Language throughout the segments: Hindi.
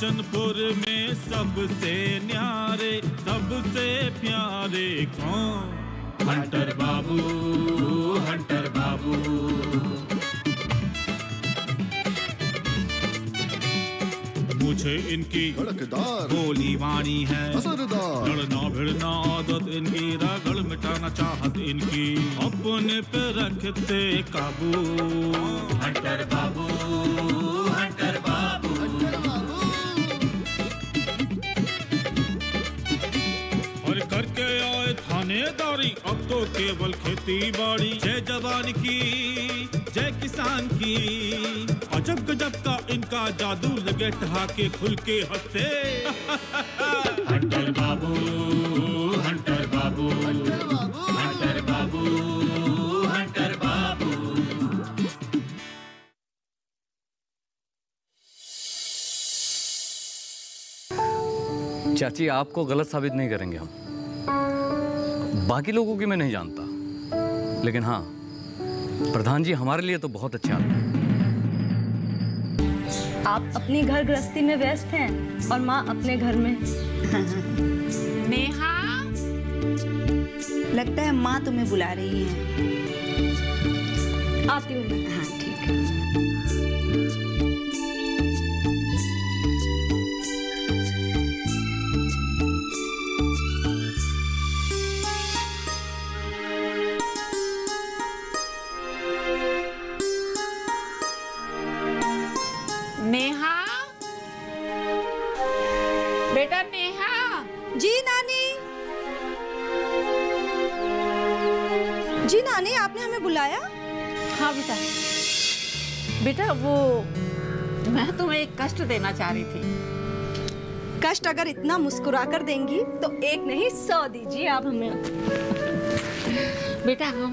कंचनपुर में सबसे न्यारे, सबसे प्यारे कौन? हंटर बाबू, हंटर बाबू। मुझे इनकी धड़कदार गोली वाणी है, असरदार लड़ना भिड़ना आदत इनकी, रगड़ मिटाना चाहत इनकी, अपने पे रखते काबू। हंटर बाबू, हंटर बाबू। और करके आए थानेदारी, अब तो केवल खेती बाड़ी। जय जवान की, जय किसान की, अजब गजब का इनका जादू, लगे ठहाके खुल के हंसते। हंटर बाबू, हंटर बाबू, हंटर बाबू, हंटर बाबू। चाची, आपको गलत साबित नहीं करेंगे हम। बाकी लोगों की मैं नहीं जानता, लेकिन हाँ, प्रधान जी हमारे लिए तो बहुत अच्छे आदमी हैं। आप अपनी घर गृहस्थी में व्यस्त हैं और माँ अपने घर में। नेहा, लगता है माँ तुम्हें बुला रही है। आती हूँ मैं। हाँ ठीक है। नेहा, बेटा नेहा। जी नानी। जी नानी, आपने हमें बुलाया? हाँ बेटा। बेटा वो मैं तुम्हें एक कष्ट देना चाह रही थी। कष्ट अगर इतना मुस्कुरा कर देंगी तो एक नहीं 100 दीजिए आप हमें। बेटा हम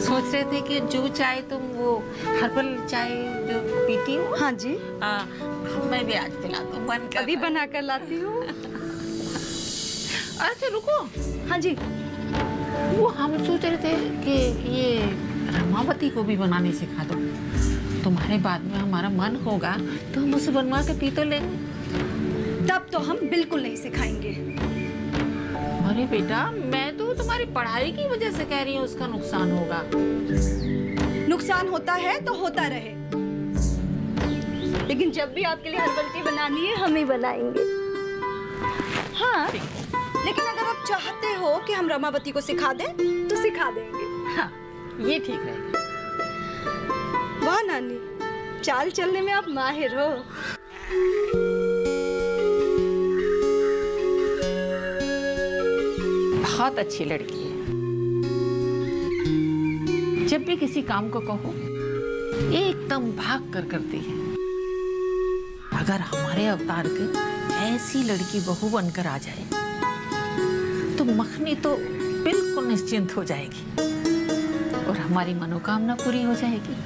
सोच रहे थे कि जो चाय तुम वो हर्बल चाय जो पीती हो। हाँ जी। मैं भी आज पिला दूं, बन कर अभी बना कर लाती हूँ। अच्छा रुको। हाँ जी। वो हम सोच रहे थे कि ये रमावती को भी बनाने सिखा दो। तुम्हारे बाद में हमारा मन होगा तो हम उसे बनवा के पी तो लेंगे। तब तो हम बिल्कुल नहीं सिखाएंगे। अरे बेटा, मैं तो तुम्हारी पढ़ाई की वजह से कह रही हूँ, उसका नुकसान होगा। नुकसान होता है तो होता रहे, लेकिन जब भी आपके लिए हर्बल टी बनानी है हम ही बनाएंगे। हाँ, लेकिन अगर आप चाहते हो कि हम रमावती को सिखा दें तो सिखा देंगे। हाँ, ये ठीक रहेगा। वाह नानी, चाल चलने में आप माहिर हो। बहुत अच्छी लड़की है। जब भी किसी काम को कहो एकदम भाग कर करती है। अगर हमारे अवतार के ऐसी लड़की बहू बनकर आ जाए तो मखनी तो बिल्कुल निश्चिंत हो जाएगी और हमारी मनोकामना पूरी हो जाएगी।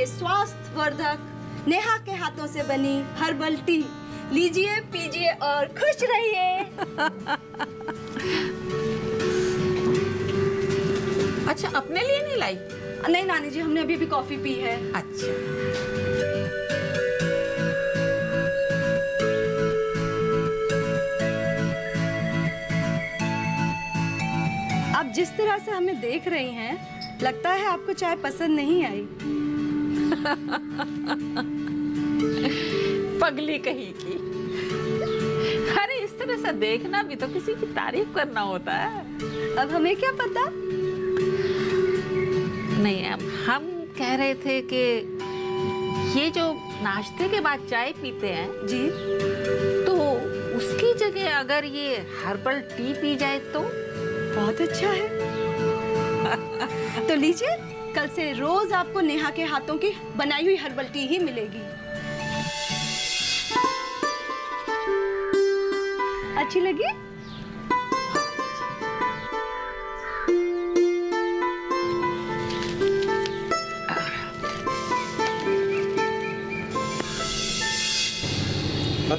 स्वास्थ्यवर्धक नेहा के हाथों से बनी हर्बल टी, लीजिए पीजिए और खुश रहिए। अच्छा, अपने लिए नहीं लाई? नहीं नानी जी, हमने अभी भी कॉफी पी है। अच्छा। आप जिस तरह से हमें देख रही हैं, लगता है आपको चाय पसंद नहीं आई। पगली कहीं की। अरे इस तरह से देखना भी तो किसी की तारीफ करना होता है। अब हमें क्या पता? नहीं, अब हम कह रहे थे कि ये जो नाश्ते के बाद चाय पीते हैं जी, तो उसकी जगह अगर ये हर्बल टी पी जाए तो बहुत अच्छा है। तो लीजिए, कल से रोज आपको नेहा के हाथों की बनाई हुई हर्बल टी ही मिलेगी। अच्छी लगी?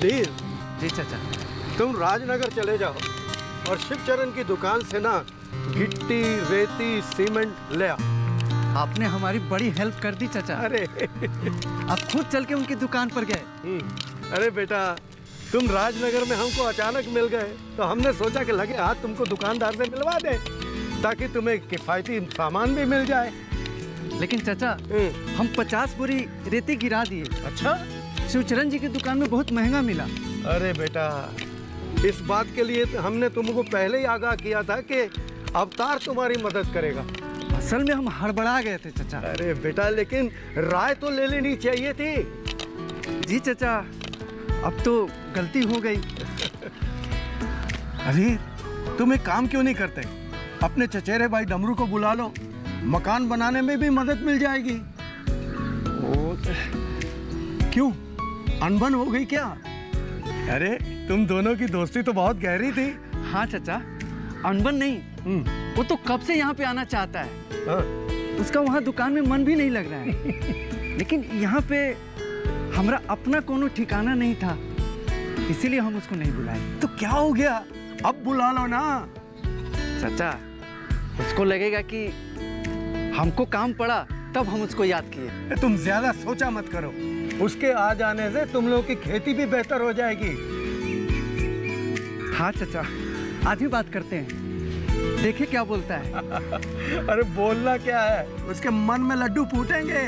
अधीर, जी चाचा। तुम राजनगर चले जाओ और शिवचरण की दुकान से ना गिट्टी, रेती, सीमेंट ले आओ। आपने हमारी बड़ी हेल्प कर दी चाचा। अरे आप खुद चल के उनकी दुकान पर गए। अरे बेटा, तुम राजनगर में हमको अचानक मिल गए तो हमने सोचा कि लगे हाथ तुमको दुकानदार से मिलवा दे ताकि तुम्हें किफायती सामान भी मिल जाए। लेकिन चाचा, हम 50 बोरी रेती गिरा दिए। अच्छा? शिवचरण जी की दुकान में बहुत महंगा मिला। अरे बेटा, इस बात के लिए हमने तुमको पहले ही आगाह किया था कि अवतार तुम्हारी मदद करेगा। असल में हम हड़बड़ा गए थे चाचा। अरे बेटा, लेकिन राय तो ले लेनी चाहिए थी। जी चाचा, अब तो गलती हो गई। अरे तुम एक काम क्यों नहीं करते, अपने चचेरे भाई डमरू को बुला लो, मकान बनाने में भी मदद मिल जाएगी। क्यों, अनबन हो गई क्या? अरे तुम दोनों की दोस्ती तो बहुत गहरी थी। हाँ चाचा, अनबन नहीं, वो तो कब से यहाँ पे आना चाहता है। हाँ। उसका वहाँ दुकान में मन भी नहीं लग रहा है। लेकिन यहाँ पे हमारा अपना कोनो ठिकाना नहीं था, इसीलिए हम उसको नहीं बुलाए। तो क्या हो गया, अब बुला लो ना। चाचा, उसको लगेगा कि हमको काम पड़ा तब हम उसको याद किए। तुम ज्यादा सोचा मत करो, उसके आ जाने से तुम लोगों की खेती भी बेहतर हो जाएगी। हाँ चाचा, आज ही बात करते हैं, देखिए क्या बोलता है। अरे बोलना क्या है, उसके मन में लड्डू फूटेंगे।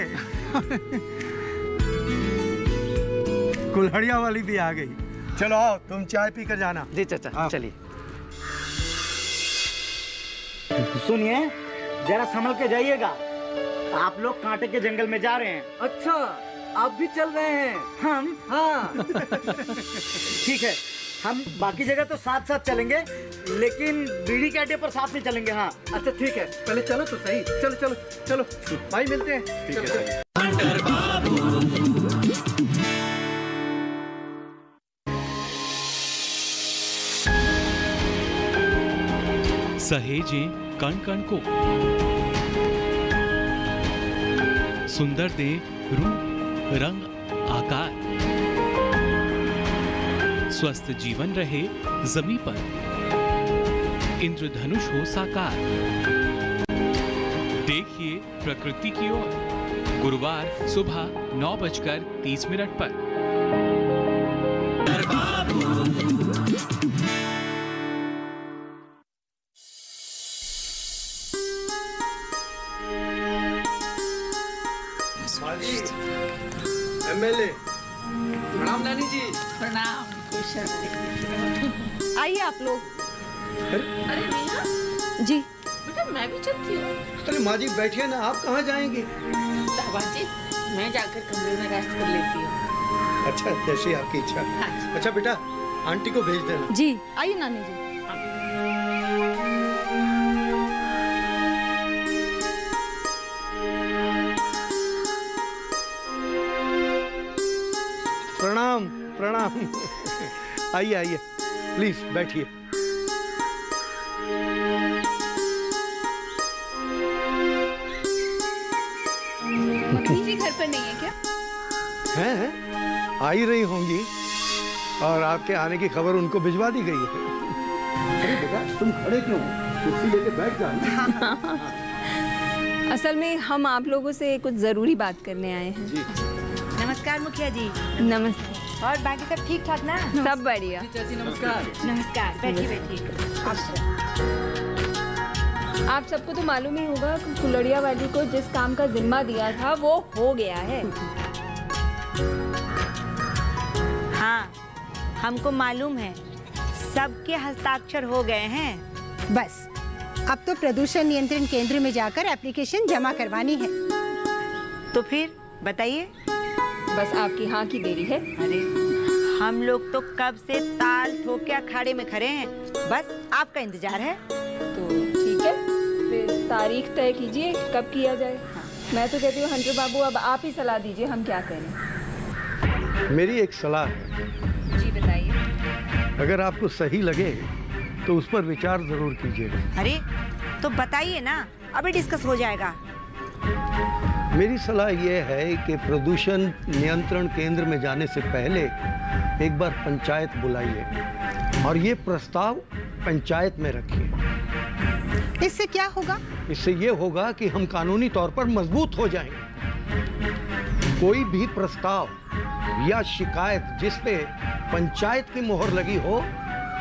कुल्हड़िया वाली भी आ गई। चलो आओ, तुम चाय पी कर जाना। जी चाचा, चलिए। सुनिए, जरा संभल के जाइएगा, आप लोग कांटे के जंगल में जा रहे हैं। अच्छा, आप भी चल रहे हैं? हम? हाँ। ठीक है, हम बाकी जगह तो साथ साथ चलेंगे, लेकिन बीड़ी के अड्डे पर साथ में चलेंगे। हाँ अच्छा ठीक है, पहले चलो तो सही। चलो चलो चलो भाई, मिलते हैं। ठीक है। सहेजें कण कण को, सुंदर दे रूप रंग आकार, स्वस्थ जीवन रहे जमी पर, इंद्रधनुष हो साकार। देखिए प्रकृति की ओर, गुरुवार सुबह 9:30 पर। एमएलए, प्रणाम नानी जी। प्रणाम। आइए आप लोग। अरे मीना जी बेटा, मैं भी चलती हूँ। अरे माँ जी बैठिए ना, आप कहाँ जाएंगे? जी, मैं जाकर कमरे में रेस्ट कर लेती हूँ। अच्छा, जैसी आपकी इच्छा। हाँ। अच्छा बेटा, आंटी को भेज देना। जी, आइए नानी जी। प्रणाम प्रणाम। आइए आइए, प्लीज बैठिए। मम्मी जी घर पर नहीं है क्या? हैं? आ ही रही होंगी और आपके आने की खबर उनको भिजवा दी गई है। अरे बेटा, तुम खड़े क्यों? कुर्सी लेके बैठ जाओ। असल में हम आप लोगों से कुछ जरूरी बात करने आए हैं। जी। नमस्कार मुखिया जी। नमस्ते। और बाकी सब ठीक ठाक ना? सब बढ़िया। चाची नमस्कार। नमस्कार, बैठिए बैठिए। आप सबको तो मालूम ही होगा कि कुल्हड़िया वाली को जिस काम का जिम्मा दिया था वो हो गया है। हाँ, हमको मालूम है, सबके हस्ताक्षर हो गए हैं। बस अब तो प्रदूषण नियंत्रण केंद्र में जाकर एप्लीकेशन जमा करवानी है। तो फिर बताइए। बस आपकी हाँ की देरी है। अरे हम लोग तो कब से ताल ठोक के अखाड़े में खड़े हैं, बस आपका इंतजार है। तो ठीक है, फिर तारीख तय कीजिए कब किया जाए। मैं तो कहती हूँ हंटर बाबू, अब आप ही सलाह दीजिए, हम क्या करें। मेरी एक सलाह है। जी बताइए। अगर आपको सही लगे तो उस पर विचार जरूर कीजिएगा। अरे तो बताइए ना, अभी डिस्कस हो जाएगा। मेरी सलाह यह है कि प्रदूषण नियंत्रण केंद्र में जाने से पहले एक बार पंचायत बुलाइए और ये प्रस्ताव पंचायत में रखिए। इससे क्या होगा? इससे ये होगा कि हम कानूनी तौर पर मजबूत हो जाएंगे। कोई भी प्रस्ताव या शिकायत जिस पे पंचायत की मोहर लगी हो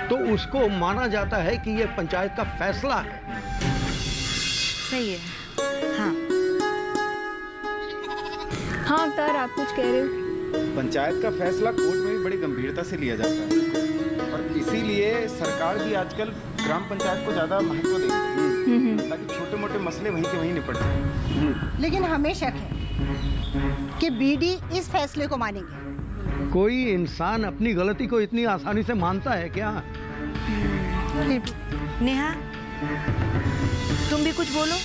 तो उसको माना जाता है कि ये पंचायत का फैसला है। सही है। हाँ हाँ अवतार, आप कुछ कह रहे हो? पंचायत का फैसला कोर्ट में भी बड़ी गंभीरता से लिया जाता है और इसीलिए सरकार भी आजकल ग्राम पंचायत को ज्यादा महत्व दे रही है ताकि छोटे मोटे मसले वहीं के वहीं निपट जाएं। लेकिन हमें शक है कि बीडी इस फैसले को मानेंगे। कोई इंसान अपनी गलती को इतनी आसानी से मानता है क्या? नेहा, तुम भी कुछ बोलो।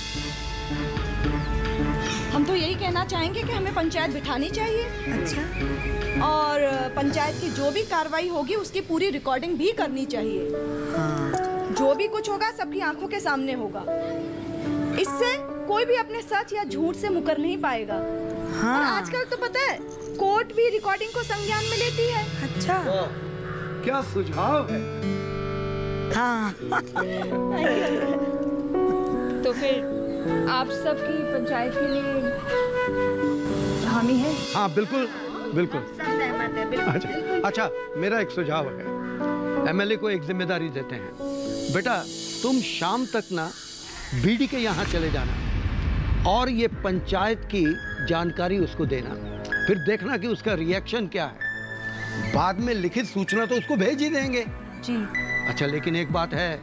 हम तो यही कहना चाहेंगे कि हमें पंचायत बिठानी चाहिए। अच्छा। और पंचायत की जो भी कार्रवाई होगी उसकी पूरी रिकॉर्डिंग भी करनी चाहिए। हाँ। जो भी कुछ होगा सबकी आंखों के सामने होगा। इससे कोई भी अपने सच या झूठ से मुकर नहीं पाएगा। हाँ। और आजकल तो पता है कोर्ट भी रिकॉर्डिंग को संज्ञान में लेती है। अच्छा। क्या सुझाव है? हाँ। तो फिर आप सबकी पंचायत के लिए हामी है? हाँ बिल्कुल बिल्कुल। सब सहमत है, बिल्कुल। अच्छा, मेरा एक सुझाव है। एमएलए को एक जिम्मेदारी देते हैं। बेटा तुम शाम तक ना बीडी के यहाँ चले जाना और ये पंचायत की जानकारी उसको देना, फिर देखना कि उसका रिएक्शन क्या है। बाद में लिखित सूचना तो उसको भेज ही देंगे। जी। अच्छा, लेकिन एक बात है,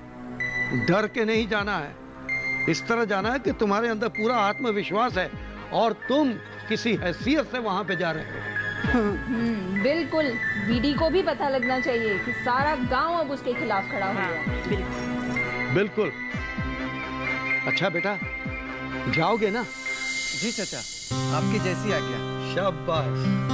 डर के नहीं जाना है। इस तरह जाना है कि तुम्हारे अंदर पूरा आत्मविश्वास है और तुम किसी हैसियत से वहां पे जा रहे हो। बिल्कुल। बीडी को भी पता लगना चाहिए कि सारा गांव अब उसके खिलाफ खड़ा हो गया। बिल्कुल। अच्छा बेटा, जाओगे ना? जी चाचा, आपकी जैसी आज्ञा। शाबाश।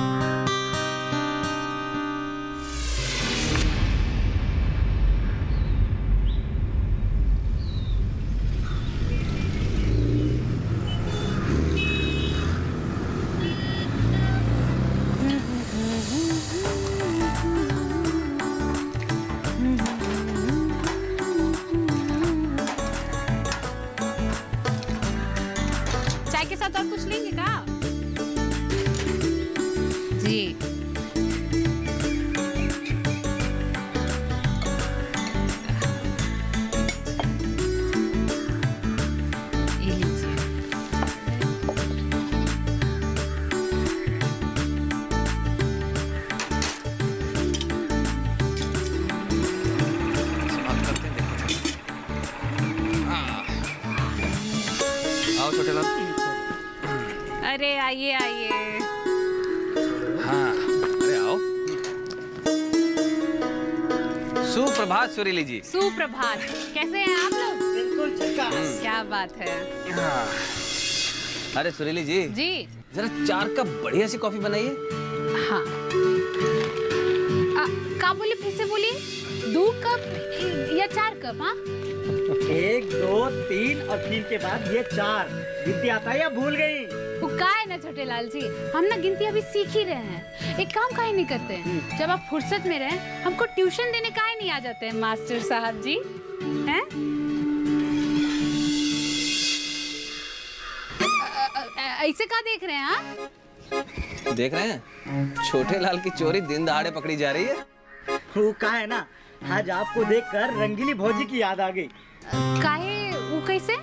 अरे आइए आइए। हाँ, अरे आओ। सुप्रभात सुरीली जी। सुप्रभात। कैसे हैं आप लोग? बिल्कुल क्या बात है। हाँ। अरे सुरीली जी। जी। जरा 4 कप बढ़िया सी कॉफी बनाइए। हाँ। क्या बोले, फिर से बोलिए। 2 कप या 4 कप? हाँ 1 2 3 और 3 के बाद ये 4। गिनती आता है या भूल गई? वो का है ना छोटे लाल जी, हम ना गिनती अभी सीख ही रहे हैं। एक काम काहे नहीं करते हैं? जब आप फुर्सत में रहें हमको ट्यूशन देने काहे नहीं आ जाते हैं मास्टर साहब जी? हैं? ऐसे का देख रहे हैं? हाँ देख रहे हैं छोटे लाल की चोरी दिन दहाड़े पकड़ी जा रही है। वो का है ना, आज आपको देखकर रंगीली भौजी की याद आ गई। काहे? वो कैसे?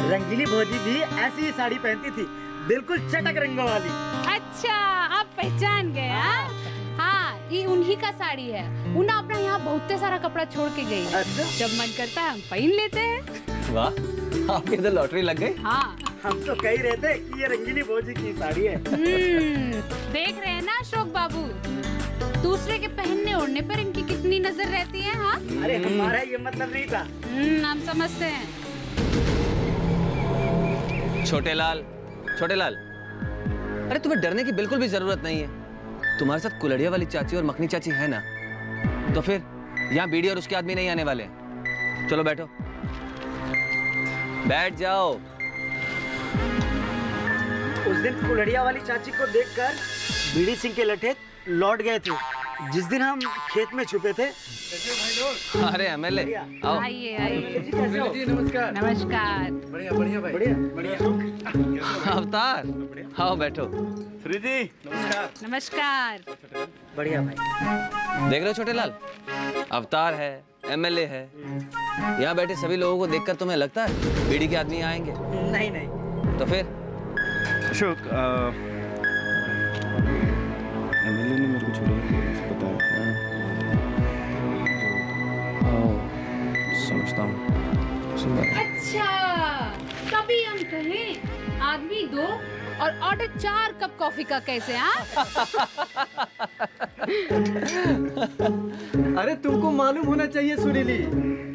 रंगीली भौजी भी ऐसी ही साड़ी पहनती थी, बिल्कुल चटक रंगों वाली। अच्छा, आप पहचान गए? हाँ, ये उन्हीं का साड़ी है। उन्हें अपना यहाँ बहुत सारा कपड़ा छोड़ के गई। अच्छा? जब मन करता है हम पहन लेते हैं। वाह, आपके इधर लॉटरी लग गई। हाँ, हम तो कह रहे थे कि ये रंगीली भौजी की साड़ी है। देख रहे हैं ना अशोक बाबू, दूसरे के पहनने ओढ़ने पर इनकी कितनी नजर रहती है। हाँ, अरे हमारा ये मतलब नहीं था। हम समझते हैं। छोटे लाल, अरे तुम्हें डरने की बिल्कुल भी जरूरत नहीं है। तुम्हारे साथ कुलड़िया वाली चाची और मखनी चाची है ना, तो फिर यहाँ बीडी और उसके आदमी नहीं आने वाले। चलो बैठो, बैठ जाओ। उस दिन कुलहड़िया वाली चाची को देखकर बीडी सिंह के लठेत लौट गए थे, जिस दिन हम खेत में छुपे थे। अरे एमएलए आओ। आइए आइए। जी नमस्कार। नमस्कार। बढ़िया बढ़िया भाई। बढ़िया। अवतार आओ बैठो। सूर्य जी नमस्कार। नमस्कार। बढ़िया भाई। देख रहे हो छोटे लाल, अवतार है, एमएलए है, यहाँ बैठे सभी लोगों को देखकर तुम्हें लगता है बीडी के आदमी आएंगे? नहीं नहीं। तो फिर अशोक, एमएलए ने मेरे को छोड़ा बताया। समझता हूँ। अच्छा, तभी हम कहें आदमी 2 और ऑर्डर 4 कप कॉफी का कैसे? हाँ अरे तुमको मालूम होना चाहिए सुरीली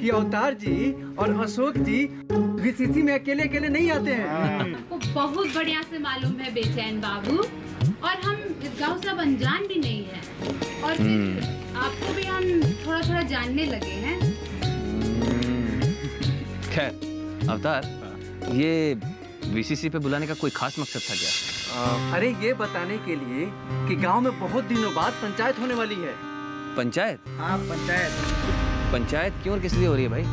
कि अवतार जी और अशोक जी वीसीसी में अकेले अकेले नहीं आते हैं। वो बहुत बढ़िया से मालूम है बेचैन बाबू, और हम इस गांव से अब अनजान भी नहीं है, और फिर आपको भी हम थोड़ा थोड़ा जानने लगे हैं। खैर अवतार, ये वीसीसी पे बुलाने का कोई खास मकसद था क्या? अरे ये बताने के लिए कि गांव में बहुत दिनों बाद पंचायत होने वाली है। पंचायत? हाँ पंचायत। पंचायत क्यों और किस लिए हो रही है भाई?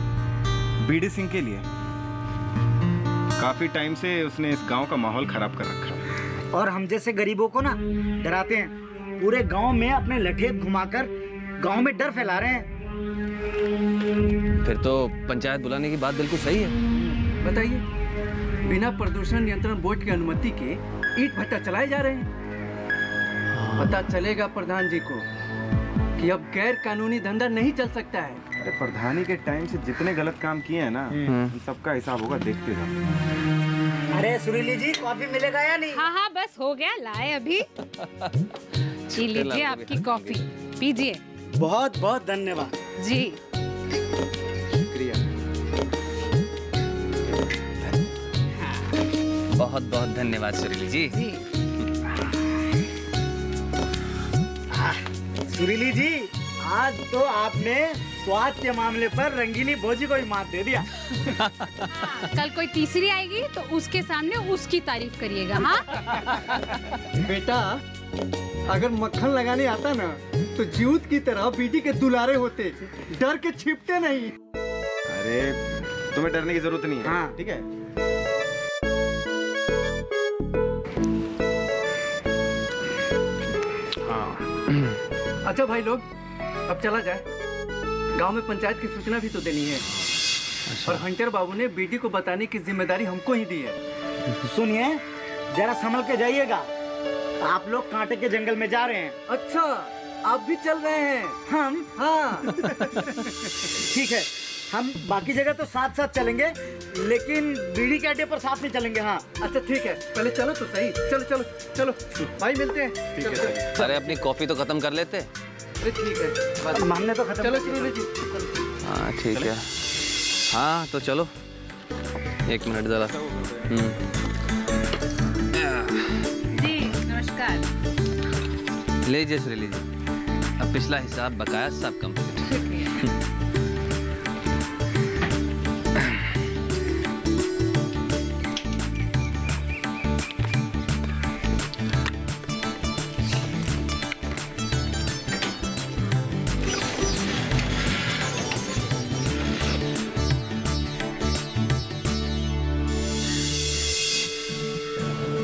बीडी सिंह के लिए। काफी टाइम से उसने इस गांव का माहौल खराब कर रखा है और हम जैसे गरीबों को ना डराते हैं। पूरे गांव में अपने लठेत घुमाकर गांव में डर फैला रहे हैं। फिर तो पंचायत बुलाने की बात बिल्कुल सही है। बताइए, बिना प्रदूषण नियंत्रण बोर्ड की अनुमति के ईंट भट्टा चलाए जा रहे हैं। पता चलेगा प्रधान जी को कि अब गैर कानूनी धंधा नहीं चल सकता है। अरे प्रधानी के टाइम से जितने गलत काम किए हैं ना, उन सबका हिसाब होगा, देखते जाओ। अरे सुरीली जी, कॉफी मिलेगा या नहीं? हाँ हाँ बस हो गया, लाए अभी। जी लीजिए आपकी कॉफी, पीजिए। बहुत बहुत धन्यवाद जी। बहुत बहुत धन्यवाद सुरीली जी। सुरीली जी, आज तो आपने स्वाद के मामले पर रंगीली भोजी को ही मात दे दिया। कल कोई तीसरी आएगी तो उसके सामने उसकी तारीफ करिएगा। हाँ बेटा, अगर मक्खन लगाने आता ना तो जूत की तरह बीटी के दुलारे होते, डर के छिपते नहीं। अरे तुम्हें डरने की जरूरत नहीं है। हाँ ठीक है। अच्छा भाई लोग, अब चला जाए। गांव में पंचायत की सूचना भी तो देनी है। और हंटर बाबू ने बीडी को बताने की जिम्मेदारी हमको ही दी है। सुनिए, जरा संभल के जाइएगा। आप लोग कांटे के जंगल में जा रहे हैं। अच्छा, आप भी चल रहे हैं? हम? हाँ। ठीक है, हम बाकी जगह तो साथ साथ चलेंगे, लेकिन बीड़ी के अड्डे पर साथ नहीं चलेंगे। हाँ अच्छा ठीक है, पहले चलो तो सही। चलो चलो चलो भाई, मिलते हैं। ठीक है। अरे अपनी कॉफी तो खत्म कर लेते। अरे ठीक है, हमने तो खत्म। चलो सुनील जी। हाँ ठीक है। हाँ तो चलो, 1 मिनट जरा। जी नमस्कार। लीजिए सुरीली जी, अब पिछला हिसाब बकाया सब कंप्लीट।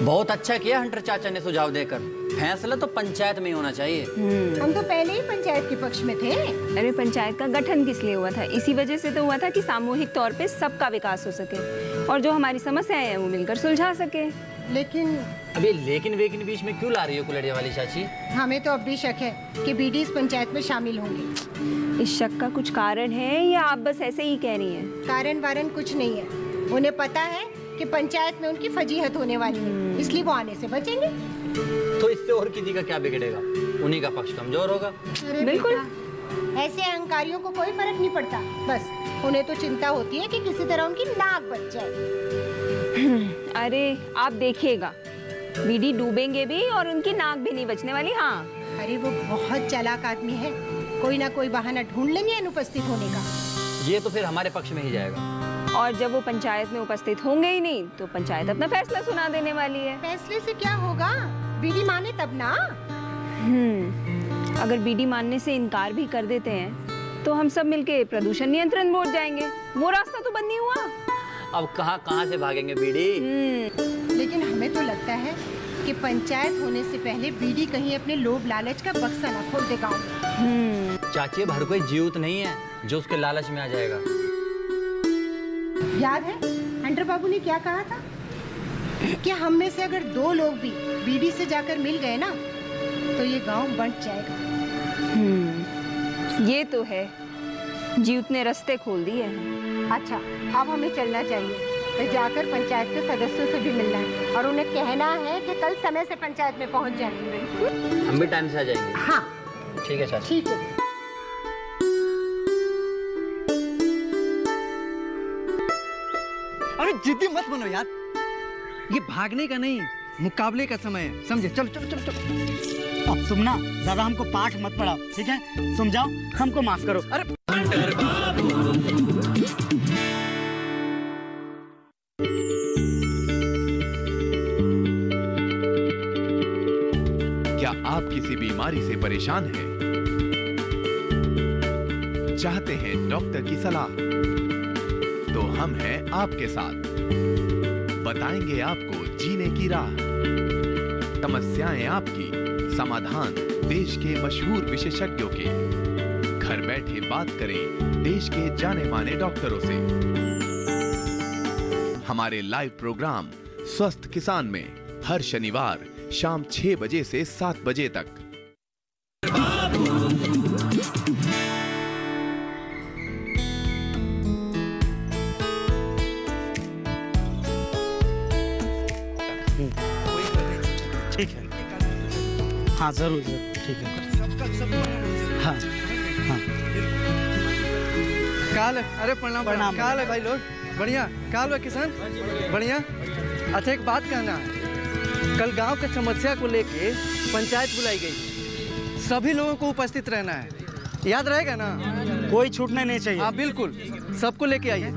बहुत अच्छा किया हंटर चाचा ने सुझाव देकर। फैसला तो पंचायत में ही होना चाहिए। हम तो पहले ही पंचायत के पक्ष में थे। अरे पंचायत का गठन किस लिए हुआ था? इसी वजह से तो हुआ था कि सामूहिक तौर पे सबका विकास हो सके और जो हमारी समस्याएं हैं वो मिलकर सुलझा सके। लेकिन अभी लेकिन बीच में क्यों ला रही हो कुलहड़िया वाली चाची? हमें तो अब भी शक है कि बीडी इस पंचायत में शामिल होंगे। इस शक का कुछ कारण है या आप बस ऐसे ही कह रही हैं? कारण वारण कुछ नहीं है। उन्हें पता है कि पंचायत में उनकी फजीहत होने वाली है, इसलिए वो आने से बचेंगे। तो इससे और किसी का क्या बिगड़ेगा? उन्हीं का पक्ष कमजोर होगा। बिल्कुल, ऐसे अहंकारियों को कोई फर्क नहीं पड़ता। बस उन्हें तो चिंता होती है कि किसी तरह उनकी नाक बच जाए। अरे आप देखिएगा, बीडी डूबेंगे भी और उनकी नाक भी नहीं बचने वाली। हाँ अरे वो बहुत चालाक आदमी है, कोई ना कोई बहाना ढूंढ लेंगे अनुपस्थित होने का। ये तो फिर हमारे पक्ष में ही जाएगा। और जब वो पंचायत में उपस्थित होंगे ही नहीं तो पंचायत अपना फैसला सुना देने वाली है। फैसले से क्या होगा? बीडी माने तब ना। अगर बीडी मानने से इनकार भी कर देते हैं तो हम सब मिलके प्रदूषण नियंत्रण बोर्ड जाएंगे। वो रास्ता तो बंद नहीं हुआ। अब कहाँ से भागेंगे बीडी? लेकिन हमें तो लगता है कि पंचायत होने से पहले बीडी कहीं अपने लोभ लालच का बक्सा न खोल दे गाँव में। चाची, अब हर कोई जीवित नहीं है जो उसके लालच में आ जाएगा। याद है हंटर बाबू ने क्या कहा था कि हम में से अगर 2 लोग भी बीडी से जाकर मिल गए ना तो ये गांव बंट जाएगा। ये तो है, जीवित ने रास्ते खोल दिए हैं। अच्छा, अब हमें चलना चाहिए। तो जाकर पंचायत के सदस्यों से भी मिलना है और उन्हें कहना है कि कल समय से पंचायत में पहुंच जाएंगे। हम भी टाइम से आ जाएंगे। हाँ ठीक है चाची। ठीक है। अरे जिद्दी मत बनो यार, ये भागने का नहीं मुकाबले का समय है, समझे? चलो चलो चलो चलो। अब तुम ना ज्यादा हमको पाठ मत पढ़ाओ, ठीक है? तुम जाओ, हमको माफ करो। अरे क्या आप किसी बीमारी से परेशान हैं? चाहते हैं डॉक्टर की सलाह? तो हम हैं आपके साथ, बताएंगे आपको जीने की राह। समस्याएं आपकी, समाधान देश के मशहूर विशेषज्ञों के। घर बैठे बात करें देश के जाने माने डॉक्टरों से। हमारे लाइव प्रोग्राम स्वस्थ किसान में हर शनिवार शाम 6 बजे से 7 बजे तक। ठीक है। हाँ जरूर जरूर, ठीक है। हाँ हाँ। काल है, अरे प्रणाम प्रणाम। काल है भाई लोग, बढ़िया। काल है किसान, बढ़िया। अच्छा एक बात कहना है, कल गांव की समस्या को लेके पंचायत बुलाई गई, सभी लोगों को उपस्थित रहना है, याद रहेगा ना? कोई छूटना नहीं चाहिए। हाँ बिल्कुल, सबको लेके आइए।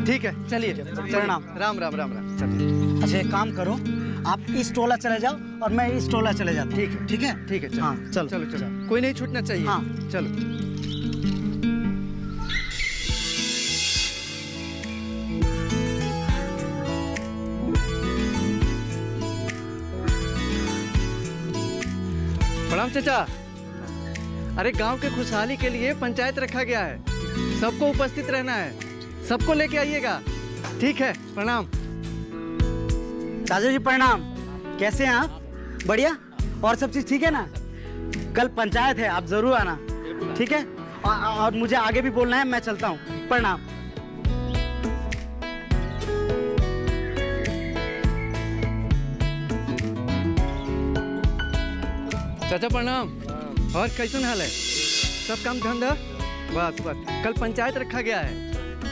ठीक है, चलिए। प्रणाम। राम राम राम राम। चलिए। अच्छा एक काम करो, आप इस टोला चले जाओ और मैं इस टोला चले जाता हूँ। ठीक है ठीक है ठीक है। चलो। हाँ चलो चलो चलो, कोई नहीं छूटना चाहिए। हाँ चलो। प्रणाम चाचा। अरे गांव के खुशहाली के लिए पंचायत रखा गया है, सबको उपस्थित रहना है, सबको लेके आइएगा। ठीक है, प्रणाम। चाचा जी प्रणाम। कैसे हैं आप? बढ़िया। और सब चीज ठीक है ना? कल पंचायत है, आप जरूर आना, ठीक है? और मुझे आगे भी बोलना है, मैं चलता हूँ। प्रणाम। चाचा प्रणाम। और कैसन हाल है? सब काम धंधा? बस बस, कल पंचायत रखा गया है,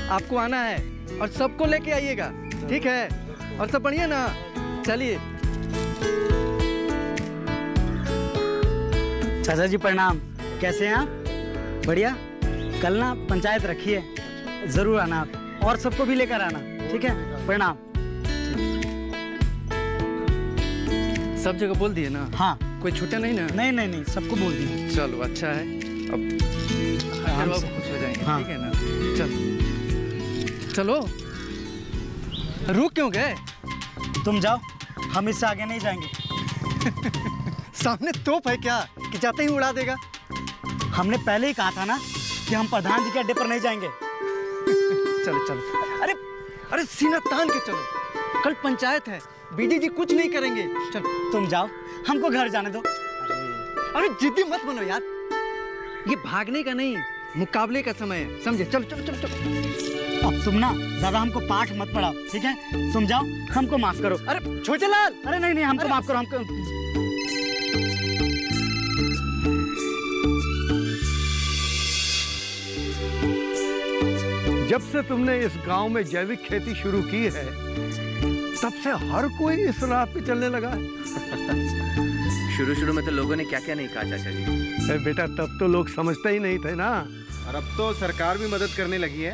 आपको आना है और सबको लेके आइएगा, ठीक है? और सब बढ़िया ना? चलिए। चाचा जी प्रणाम। कैसे हैं आप? बढ़िया। कल ना पंचायत रखी है, जरूर आना आप, और सबको भी लेकर आना, ठीक है? प्रणाम। सब जगह बोल दिए ना? हाँ। कोई छूटा नहीं ना? नहीं नहीं नहीं, सबको बोल दिए। चलो अच्छा है, अब खुश हो जाएंगे। हाँ। ठीक है ना? चलो चलो। रुक क्यों गए? तुम जाओ, हम इससे आगे नहीं जाएंगे। सामने तोप है क्या कि जाते ही उड़ा देगा? हमने पहले ही कहा था ना कि हम प्रधान जी के अड्डे पर नहीं जाएंगे। चलो चलो। अरे अरे सीना तान के चलो, कल पंचायत है, बीडी जी कुछ नहीं करेंगे। चलो तुम जाओ, हमको घर जाने दो। अरे जिद्दी मत बनो यार, ये भागने का नहीं मुकाबले का समय है, समझे? चलो चलो चलो चलो। अब तुम ना ज्यादा हमको पाठ मत पढ़ाओ, ठीक है? तुम जाओ, हमको माफ करो। अरे छोटे लाल, अरे नहीं नहीं, हमको माफ करो। हमको जब से तुमने इस गांव में जैविक खेती शुरू की है, तब से हर कोई इस राह पे चलने लगा है। शुरू में तो लोगों ने क्या क्या नहीं कहा चाचा जी। बेटा तब तो लोग समझते ही नहीं थे ना। और अब तो सरकार भी मदद करने लगी है।